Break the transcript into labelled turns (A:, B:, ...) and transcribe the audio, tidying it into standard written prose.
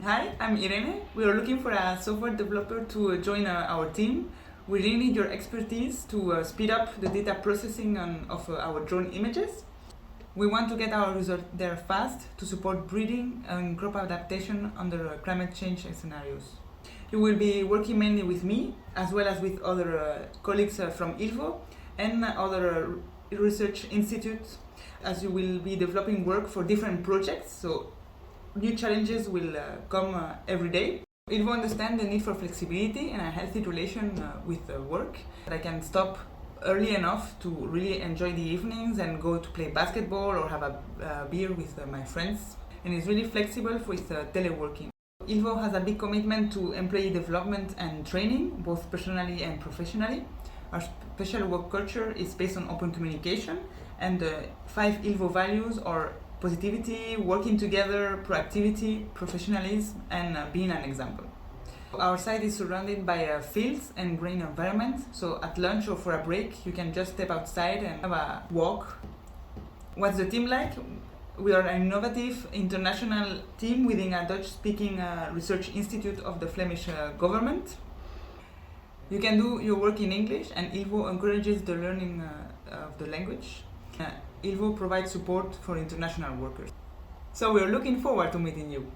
A: Hi, I'm Irene. We are looking for a software developer to join our team. We really need your expertise to speed up the data processing of our drone images. We want to get our result there fast to support breeding and crop adaptation under climate change scenarios. You will be working mainly with me, as well as with other colleagues from ILVO and other research institutes, as you will be developing work for different projects, so new challenges will come every day. ILVO understands the need for flexibility and a healthy relation with work. I can stop early enough to really enjoy the evenings and go to play basketball or have a beer with my friends. And it's really flexible with teleworking. ILVO has a big commitment to employee development and training, both personally and professionally. Our special work culture is based on open communication, and the 5 ILVO values are positivity, working together, proactivity, professionalism, and being an example. Our site is surrounded by fields and green environment, so at lunch or for a break you can just step outside and have a walk. What's the team like? We are an innovative international team within a Dutch-speaking research institute of the Flemish government. You can do your work in English, and ILVO encourages the learning of the language. ILVO provides support for international workers. So we're looking forward to meeting you.